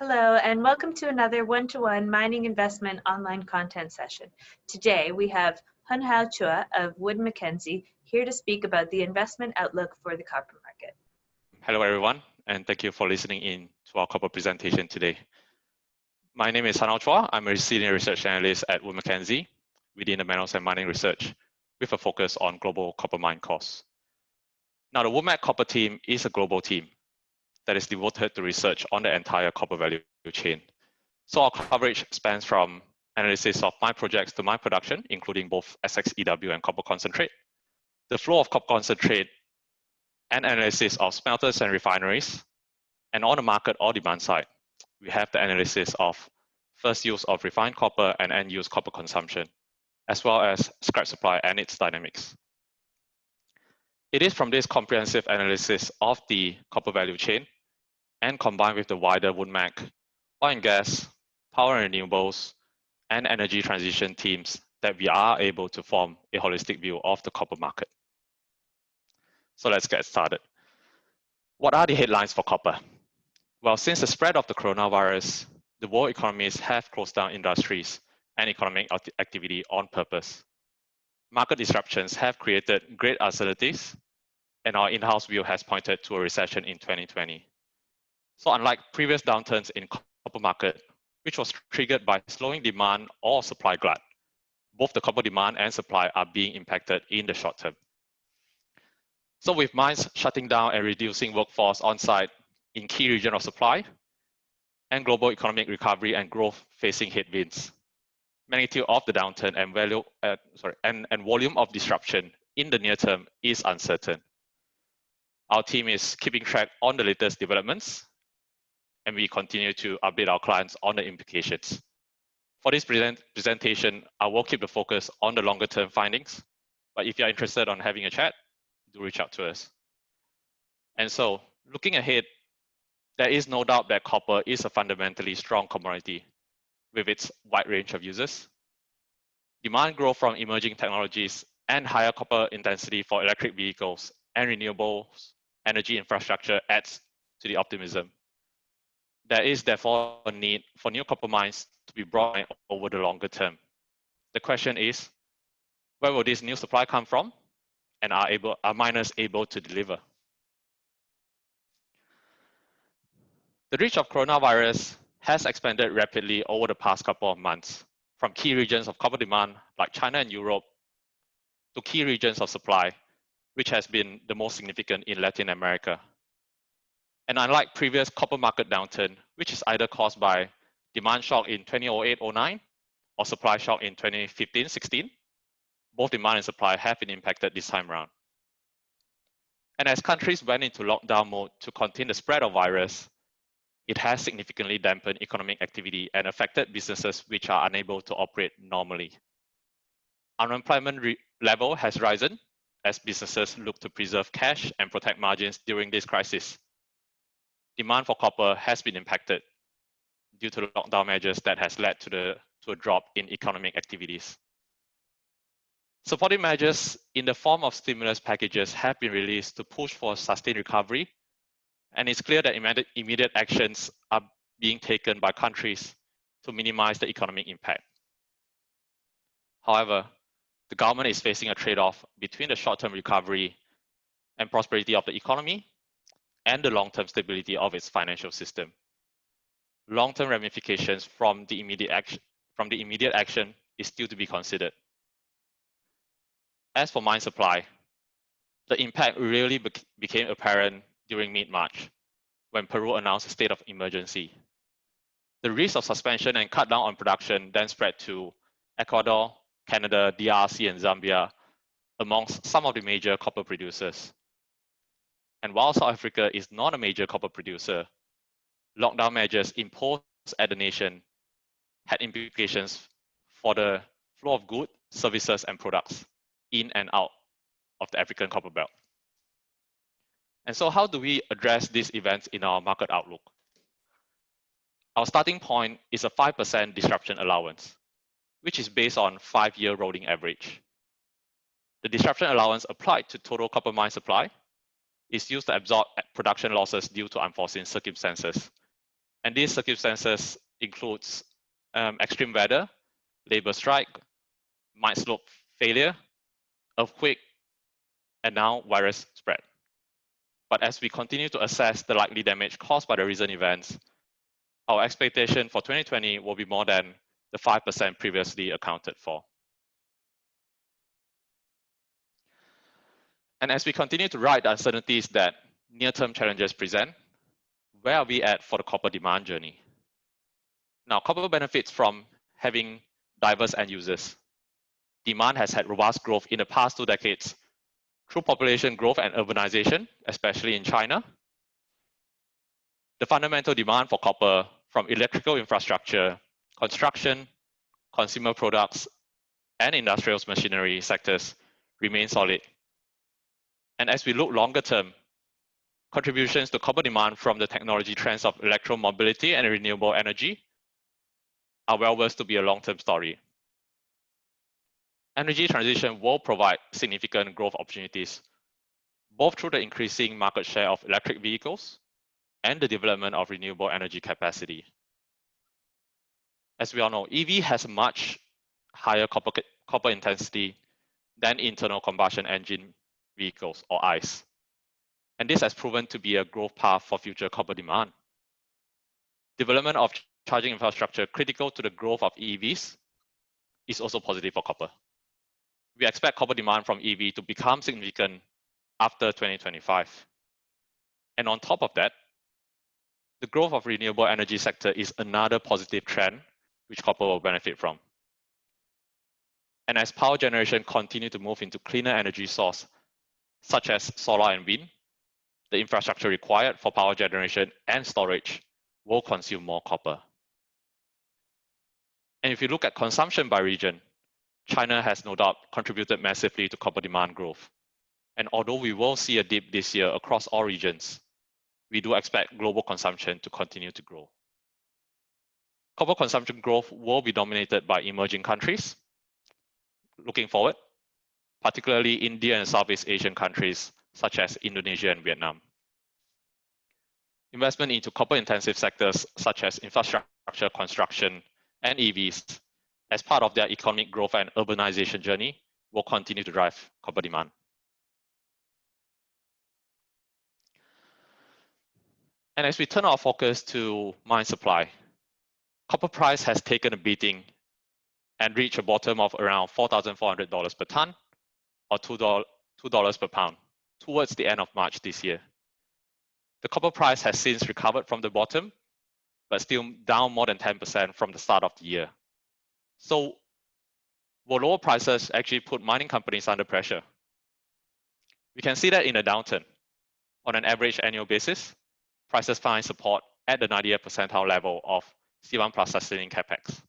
Hello, and welcome to another one-to-one mining investment online content session. Today, we have Untitled Chuah of Wood Mackenzie here to speak about the investment outlook for the copper market. Hello, everyone, and thank you for listening in to our copper presentation today. My name is Untitled Chuah. I'm a senior research analyst at Wood Mackenzie within the metals and mining research with a focus on global copper mine costs. Now, the WoodMac copper team is a global team that is devoted to research on the entire copper value chain. So our coverage spans from analysis of mine projects to mine production, including both SX-EW and copper concentrate, the flow of copper concentrate, and analysis of smelters and refineries. And on the market or demand side, we have the analysis of first use of refined copper and end-use copper consumption, as well as scrap supply and its dynamics. It is from this comprehensive analysis of the copper value chain and combined with the wider WoodMac, oil and gas, power and renewables, and energy transition teams that we are able to form a holistic view of the copper market. So let's get started. What are the headlines for copper? Well, since the spread of the coronavirus, the world economies have closed down industries and economic activity on purpose. Market disruptions have created great uncertainties, and our in-house view has pointed to a recession in 2020. So unlike previous downturns in copper market, which was triggered by slowing demand or supply glut, both the copper demand and supply are being impacted in the short term. So with mines shutting down and reducing workforce on site in key regions of supply, and global economic recovery and growth facing headwinds, magnitude of the downturn and volume of disruption in the near term is uncertain. Our team is keeping track on the latest developments, and we continue to update our clients on the implications. For this presentation, I will keep the focus on the longer term findings, but if you're interested on having a chat, do reach out to us. And so, looking ahead, there is no doubt that copper is a fundamentally strong commodity with its wide range of uses. Demand growth from emerging technologies and higher copper intensity for electric vehicles and renewables energy infrastructure adds to the optimism. There is therefore a need for new copper mines to be brought in over the longer term. The question is, where will this new supply come from, and are miners able to deliver? The reach of coronavirus has expanded rapidly over the past couple of months, from key regions of copper demand like China and Europe to key regions of supply, which has been the most significant in Latin America. And unlike previous copper market downturn, which is either caused by demand shock in 2008-09 or supply shock in 2015-16, both demand and supply have been impacted this time around. And as countries went into lockdown mode to contain the spread of virus, it has significantly dampened economic activity and affected businesses which are unable to operate normally. Unemployment level has risen as businesses look to preserve cash and protect margins during this crisis. Demand for copper has been impacted due to the lockdown measures that has led to a drop in economic activities. Supporting measures in the form of stimulus packages have been released to push for sustained recovery, and it's clear that immediate actions are being taken by countries to minimize the economic impact. However, the government is facing a trade-off between the short-term recovery and prosperity of the economy and the long-term stability of its financial system. Long-term ramifications from the immediate action is still to be considered. As for mine supply, the impact really became apparent during mid-March when Peru announced a state of emergency. The risk of suspension and cut down on production then spread to Ecuador, Canada, DRC, and Zambia, amongst some of the major copper producers. And while South Africa is not a major copper producer, lockdown measures imposed at the nation had implications for the flow of goods, services, and products in and out of the African copper belt. And so how do we address these events in our market outlook? Our starting point is a 5% disruption allowance, which is based on 5-year rolling average. The disruption allowance applied to total copper mine supply is used to absorb production losses due to unforeseen circumstances, And these circumstances includes extreme weather, labor strike, mine slope failure, earthquake, and now virus spread. But as we continue to assess the likely damage caused by the recent events, our expectation for 2020 will be more than the 5% previously accounted for. And as we continue to ride the uncertainties that near-term challenges present, where are we at for the copper demand journey? Now, copper benefits from having diverse end users. Demand has had robust growth in the past 2 decades through population growth and urbanization, especially in China. The fundamental demand for copper from electrical infrastructure, construction, consumer products, and industrial machinery sectors remain solid. And as we look longer term, contributions to copper demand from the technology trends of electromobility and renewable energy are well versed to be a long-term story. Energy transition will provide significant growth opportunities, both through the increasing market share of electric vehicles and the development of renewable energy capacity. As we all know, EV has a much higher copper intensity than internal combustion engine vehicles or ICE. And this has proven to be a growth path for future copper demand. Development of charging infrastructure critical to the growth of EVs is also positive for copper. We expect copper demand from EV to become significant after 2025. And on top of that, the growth of renewable energy sector is another positive trend which copper will benefit from. And as power generation continue to move into cleaner energy source, such as solar and wind, the infrastructure required for power generation and storage will consume more copper. And if you look at consumption by region, China has no doubt contributed massively to copper demand growth. And although we will see a dip this year across all regions, we do expect global consumption to continue to grow. Copper consumption growth will be dominated by emerging countries. Looking forward, particularly India and Southeast Asian countries such as Indonesia and Vietnam. Investment into copper-intensive sectors such as infrastructure, construction, and EVs as part of their economic growth and urbanization journey will continue to drive copper demand. And as we turn our focus to mine supply, copper price has taken a beating and reached a bottom of around $4,400 per ton or $2 per pound towards the end of March this year. The copper price has since recovered from the bottom, but still down more than 10% from the start of the year. So will lower prices actually put mining companies under pressure? We can see that in a downturn. On an average annual basis, prices find support at the 90th percentile level of C1 plus sustaining capex.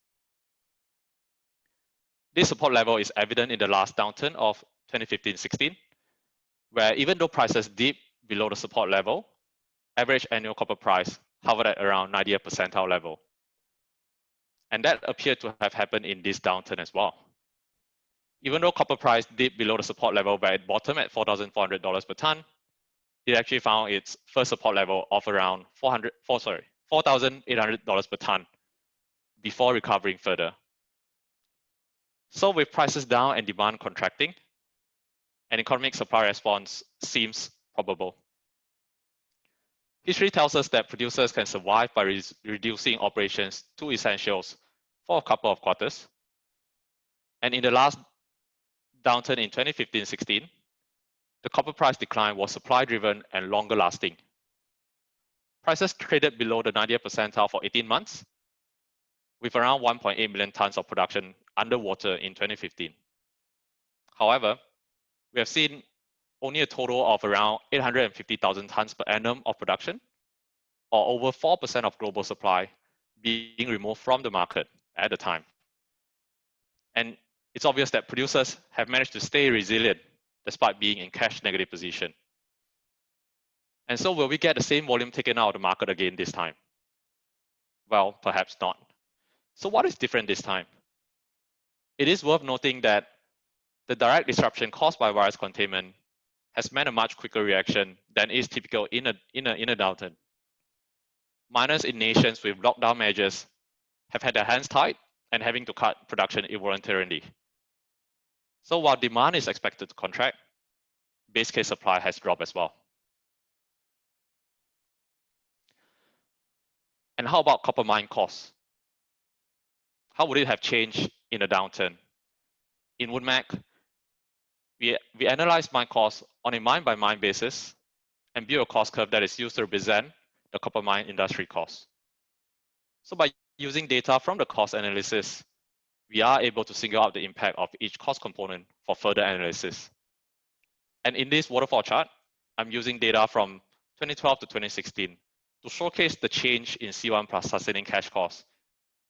This support level is evident in the last downturn of 2015-16, where even though prices dipped below the support level, average annual copper price hovered at around 90th percentile level. And that appeared to have happened in this downturn as well. Even though copper price dipped below the support level where it bottomed at $4,400 per ton, it actually found its first support level of around $4,800 per ton before recovering further. So with prices down and demand contracting, an economic supply response seems probable. History tells us that producers can survive by reducing operations to essentials for a couple of quarters. And in the last downturn in 2015-16, the copper price decline was supply-driven and longer lasting. Prices traded below the 90th percentile for 18 months, with around 1.8 million tons of production underwater in 2015. However, we have seen only a total of around 850,000 tons per annum of production, or over 4% of global supply being removed from the market at the time. And it's obvious that producers have managed to stay resilient despite being in cash negative position. And so will we get the same volume taken out of the market again this time? Well, perhaps not. So what is different this time? It is worth noting that the direct disruption caused by virus containment has meant a much quicker reaction than is typical in a downturn. miners in nations with lockdown measures have had their hands tied and having to cut production involuntarily. So while demand is expected to contract, base case supply has dropped as well. And how about copper mine costs? How would it have changed in a downturn? In WoodMac, we analyze mine costs on a mine-by-mine basis and build a cost curve that is used to represent the copper mine industry costs. So by using data from the cost analysis, we are able to single out the impact of each cost component for further analysis. And in this waterfall chart, I'm using data from 2012 to 2016 to showcase the change in C1 plus sustaining cash costs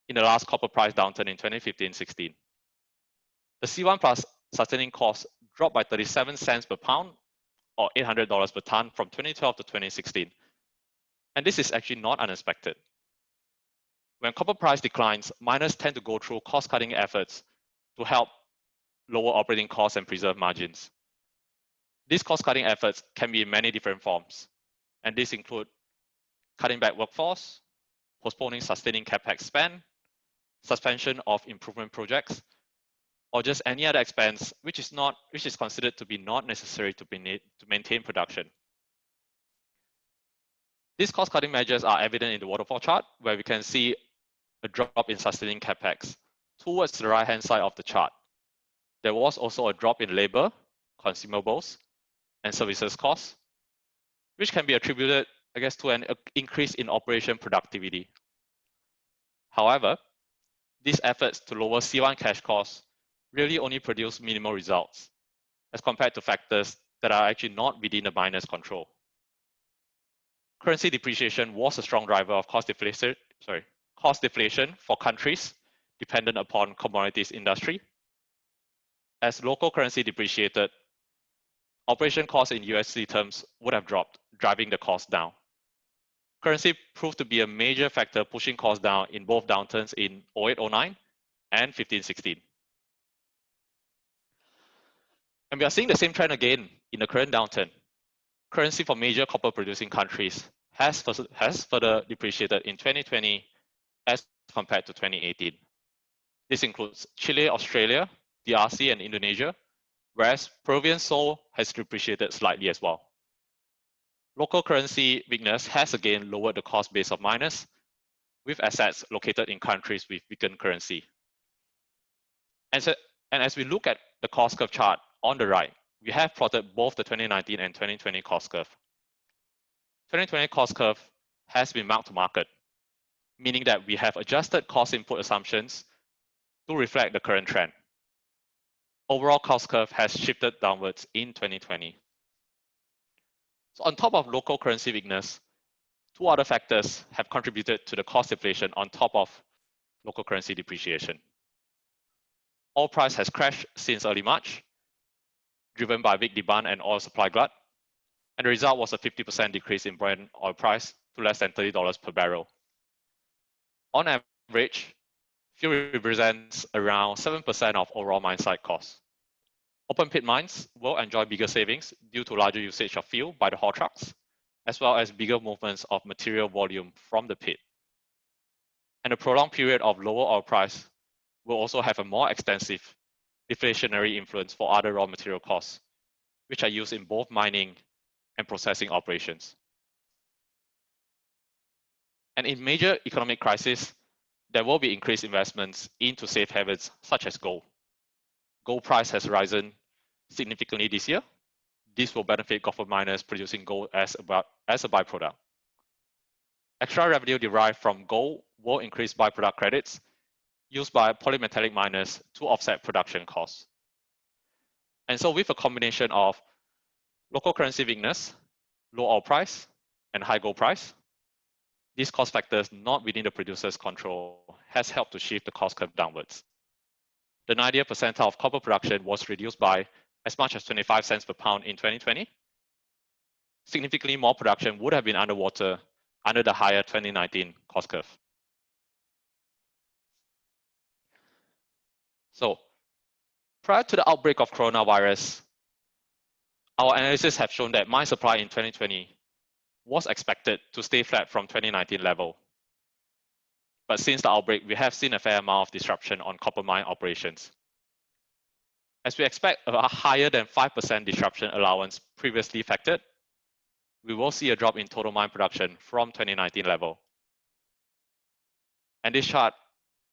in the last copper price downturn in 2015-16. The C1 plus sustaining costs dropped by 37 cents per pound or $800 per ton from 2012 to 2016. And this is actually not unexpected. When copper price declines, miners tend to go through cost-cutting efforts to help lower operating costs and preserve margins. These cost-cutting efforts can be in many different forms, and these include cutting back workforce, postponing sustaining capex spend, suspension of improvement projects, or just any other expense which is considered to be not necessary to maintain production. These cost-cutting measures are evident in the waterfall chart, where we can see a drop in sustaining capex towards the right-hand side of the chart. There was also a drop in labor, consumables, and services costs, which can be attributed, I guess, to an increase in operation productivity. However, these efforts to lower C1 cash costs really only produce minimal results as compared to factors that are actually not within the miner's control. Currency depreciation was a strong driver of cost deflation for countries dependent upon commodities industry. As local currency depreciated, operation costs in USD terms would have dropped, driving the cost down. Currency proved to be a major factor pushing costs down in both downturns in 08-09 and 15-16. And we are seeing the same trend again in the current downturn. Currency for major copper producing countries has further depreciated in 2020 as compared to 2018. This includes Chile, Australia, DRC, and Indonesia, whereas Peruvian sol has depreciated slightly as well. Local currency weakness has again lowered the cost base of miners with assets located in countries with weakened currency. And as we look at the cost curve chart on the right, we have plotted both the 2019 and 2020 cost curve. 2020 cost curve has been marked to market, meaning that we have adjusted cost input assumptions to reflect the current trend. Overall cost curve has shifted downwards in 2020. So on top of local currency weakness, two other factors have contributed to the cost deflation on top of local currency depreciation. Oil price has crashed since early March, driven by weak demand and oil supply glut, and the result was a 50% decrease in Brent oil price to less than $30 per barrel. On average, fuel represents around 7% of overall mine site costs. Open pit mines will enjoy bigger savings due to larger usage of fuel by the haul trucks, as well as bigger movements of material volume from the pit. And a prolonged period of lower oil price will also have a more extensive deflationary influence for other raw material costs, which are used in both mining and processing operations. And in major economic crises, there will be increased investments into safe havens such as gold. Gold price has risen significantly this year. This will benefit copper miners producing gold as a byproduct. Extra revenue derived from gold will increase byproduct credits used by polymetallic miners to offset production costs. And so with a combination of local currency weakness, low oil price, and high gold price, these cost factors not within the producer's control has helped to shift the cost curve downwards. The 90th percentile of copper production was reduced by as much as 25 cents per pound in 2020. Significantly more production would have been underwater under the higher 2019 cost curve. So prior to the outbreak of coronavirus, our analysis have shown that mine supply in 2020 was expected to stay flat from 2019 level. But since the outbreak, we have seen a fair amount of disruption on copper mine operations. As we expect a higher than 5% disruption allowance previously factored, we will see a drop in total mine production from 2019 level. And this chart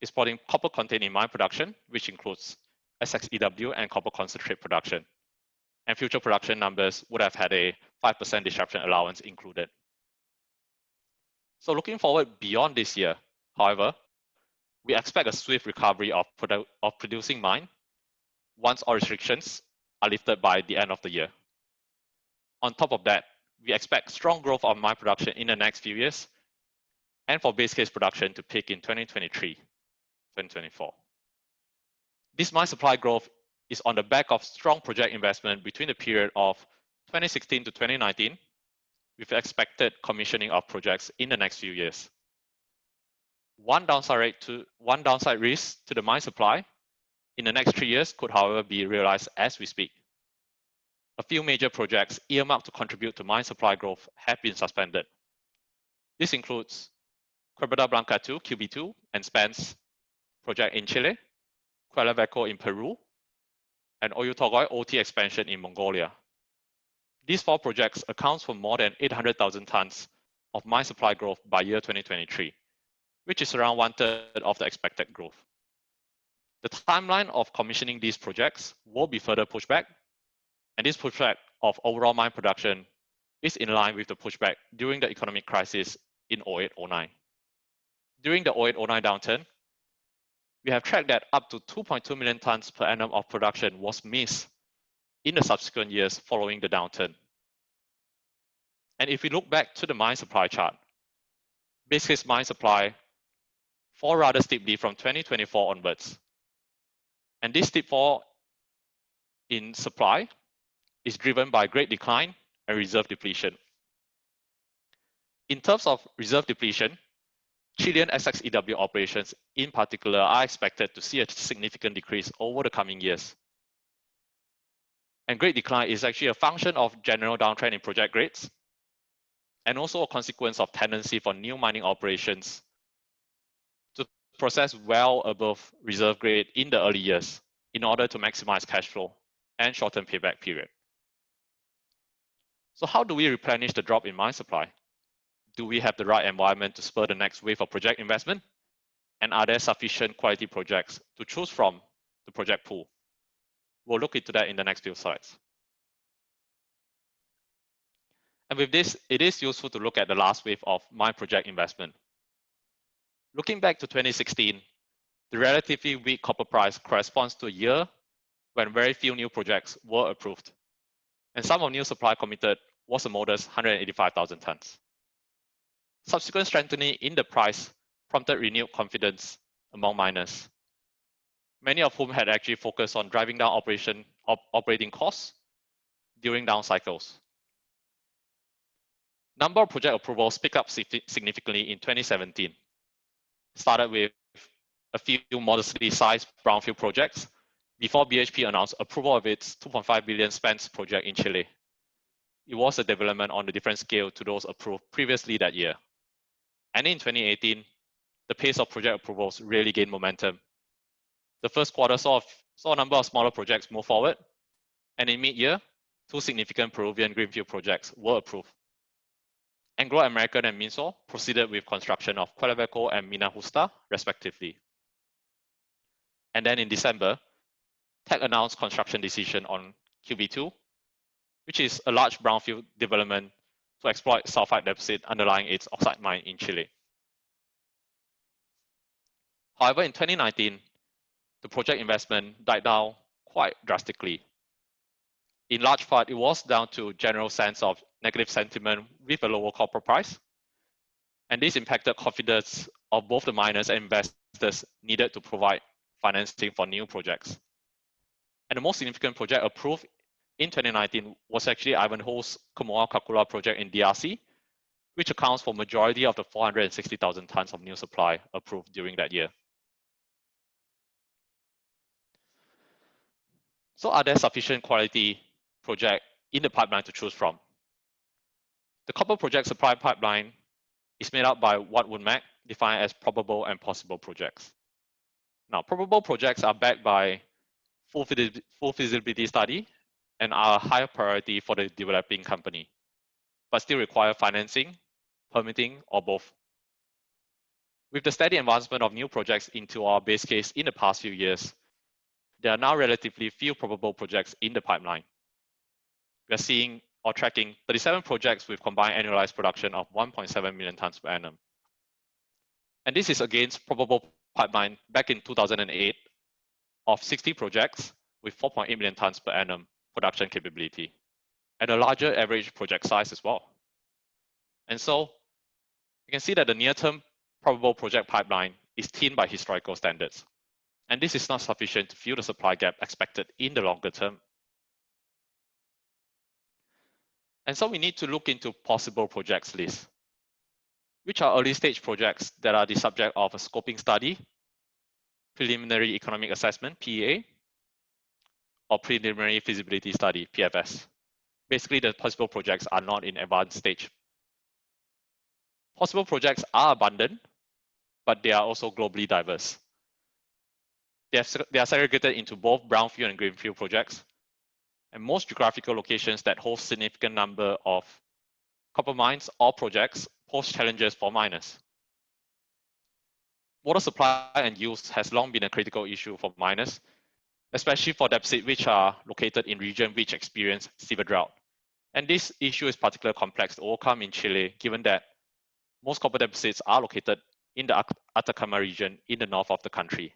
is plotting copper content in mine production, which includes SXEW and copper concentrate production. And future production numbers would have had a 5% disruption allowance included. So looking forward beyond this year, however, we expect a swift recovery of producing mine once all restrictions are lifted by the end of the year. On top of that, we expect strong growth of mine production in the next few years, and for base case production to peak in 2023, 2024. This mine supply growth is on the back of strong project investment between the period of 2016 to 2019, with expected commissioning of projects in the next few years. One downside risk to the mine supply in the next 3 years could, however, be realized as we speak. A few major projects earmarked to contribute to mine supply growth have been suspended. This includes Quebrada Blanca 2, QB2, and Spence project in Chile, Quellaveco in Peru, and Oyu Tolgoi OT expansion in Mongolia. These 4 projects account for more than 800,000 tons of mine supply growth by year 2023, which is around 1/3 of the expected growth. The timeline of commissioning these projects will be further pushed back, and this pushback of overall mine production is in line with the pushback during the economic crisis in 2008-09. During the 2008-09 downturn, we have tracked that up to 2.2 million tons per annum of production was missed in the subsequent years following the downturn. And if we look back to the mine supply chart, base case mine supply fall rather steeply from 2024 onwards. And this steep fall in supply is driven by great decline and reserve depletion. In terms of reserve depletion, Chilean SXEW operations in particular are expected to see a significant decrease over the coming years. And grade decline is actually a function of general downtrend in project grades, and also a consequence of tendency for new mining operations to process well above reserve grade in the early years in order to maximize cash flow and shorten payback period. So how do we replenish the drop in mine supply? Do we have the right environment to spur the next wave of project investment? And are there sufficient quality projects to choose from the project pool? We'll look into that in the next few slides. And with this, it is useful to look at the last wave of mine project investment. Looking back to 2016, the relatively weak copper price corresponds to a year when very few new projects were approved. And sum of new supply committed was a modest 185,000 tons. Subsequent strengthening in the price prompted renewed confidence among miners, many of whom had actually focused on driving down operating costs during down cycles. Number of project approvals picked up significantly in 2017. Started with a few modestly sized brownfield projects before BHP announced approval of its 2.5 billion Spence project in Chile. It was a development on a different scale to those approved previously that year. And in 2018, the pace of project approvals really gained momentum. The first quarter saw a number of smaller projects move forward, and in mid-year, 2 significant Peruvian greenfield projects were approved. Anglo American and Minso proceeded with construction of Quellaveco and Mina Justa, respectively. And then in December, Teck announced construction decision on QB2, which is a large brownfield development to exploit sulfide deposit underlying its oxide mine in Chile. However, in 2019, the project investment died down quite drastically. In large part, it was down to general sense of negative sentiment with a lower copper price. And this impacted confidence of both the miners and investors needed to provide financing for new projects. And the most significant project approved in 2019 was actually Ivanhoe's Kamoa-Kakula project in DRC, which accounts for majority of the 460,000 tons of new supply approved during that year. So are there sufficient quality projects in the pipeline to choose from? The copper project supply pipeline is made up by what WoodMac define as probable and possible projects. Now, probable projects are backed by full feasibility study and are a higher priority for the developing company, but still require financing, permitting, or both. With the steady advancement of new projects into our base case in the past few years, there are now relatively few probable projects in the pipeline. We are seeing or tracking 37 projects with combined annualized production of 1.7 million tons per annum. And this is against probable pipeline back in 2008 of 60 projects with 4.8 million tons per annum production capability and a larger average project size as well. And so you can see that the near-term probable project pipeline is thin by historical standards. And this is not sufficient to fill the supply gap expected in the longer term. And so we need to look into possible projects list, which are early stage projects that are the subject of a scoping study, preliminary economic assessment, PEA, or preliminary feasibility study, PFS. Basically, the possible projects are not in advanced stage. Possible projects are abundant, but they are also globally diverse. They are segregated into both brownfield and greenfield projects, and most geographical locations that host significant number of copper mines or projects pose challenges for miners. Water supply and use has long been a critical issue for miners, especially for deposits which are located in regions which experience severe drought. And this issue is particularly complex to overcome in Chile, given that most copper deposits are located in the Atacama region in the north of the country.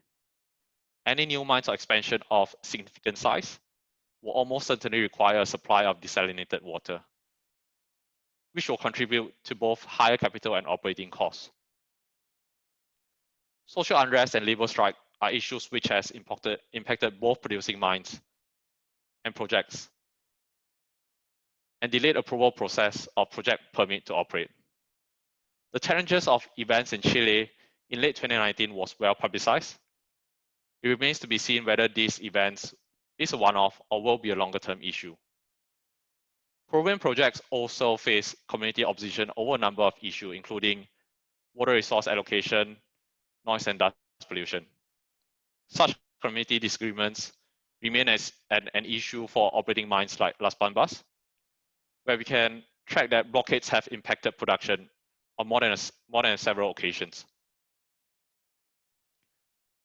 Any new mines or expansion of significant size will almost certainly require a supply of desalinated water, which will contribute to both higher capital and operating costs. Social unrest and labor strike are issues which has impacted both producing mines and projects and delayed approval process of project permit to operate. The challenges of events in Chile in late 2019 was well publicized. It remains to be seen whether these events is a one-off or will be a longer-term issue. Peruvian projects also face community opposition over a number of issues, including water resource allocation, noise and dust pollution. Such community disagreements remain as an issue for operating mines like Las Bambas, where we can track that blockades have impacted production on more than several occasions.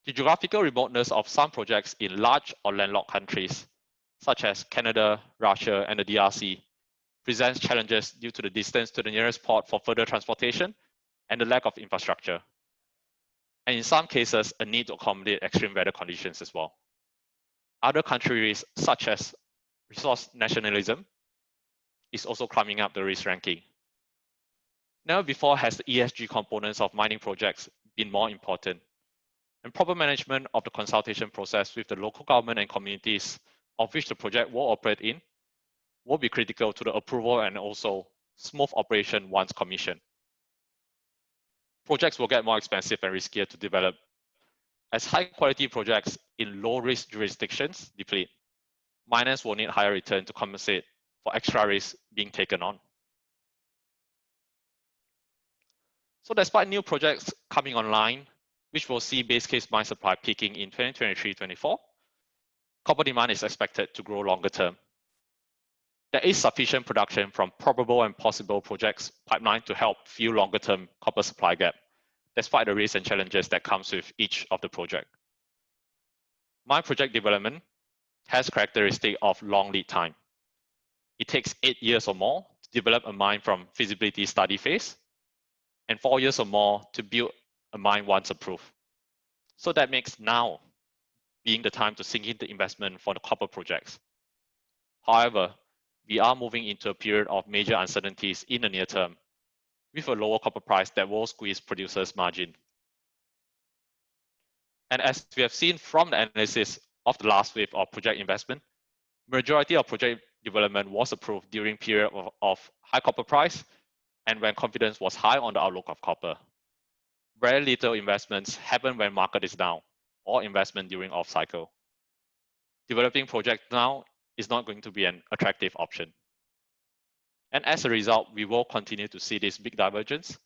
The geographical remoteness of some projects in large or landlocked countries, such as Canada, Russia, and the DRC, presents challenges due to the distance to the nearest port for further transportation and the lack of infrastructure. And in some cases, a need to accommodate extreme weather conditions as well. Other country risks, such as resource nationalism, is also climbing up the risk ranking. Never before has the ESG components of mining projects been more important. And proper management of the consultation process with the local government and communities of which the project will operate in will be critical to the approval and also smooth operation once commissioned. Projects will get more expensive and riskier to develop as high quality projects in low risk jurisdictions deplete. Miners will need higher return to compensate for extra risk being taken on. So despite new projects coming online, which will see base case mine supply peaking in 2023-24, copper demand is expected to grow longer term. There is sufficient production from probable and possible projects pipeline to help fill longer term copper supply gap, despite the risks and challenges that comes with each of the project. Mine project development has characteristic of long lead time. It takes 8 years or more to develop a mine from feasibility study phase, and 4 years or more to build a mine once approved. So that makes now being the time to sink into investment for the copper projects. However, we are moving into a period of major uncertainties in the near term, with a lower copper price that will squeeze producers' margin. And as we have seen from the analysis of the last wave of project investment, majority of project development was approved during period of high copper price and when confidence was high on the outlook of copper. Very little investments happen when market is down or investment during off cycle. Developing projects now is not going to be an attractive option. And as a result, we will continue to see this big divergence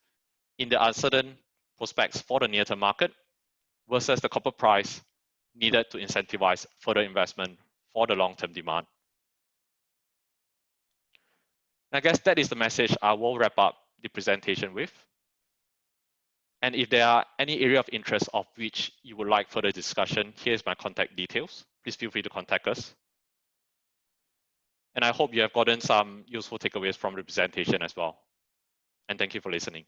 in the uncertain prospects for the near-term market versus the copper price needed to incentivize further investment for the long-term demand. And I guess that is the message I will wrap up the presentation with. And if there are any area of interest of which you would like further discussion, here's my contact details. Please feel free to contact us. And I hope you have gotten some useful takeaways from the presentation as well. And thank you for listening.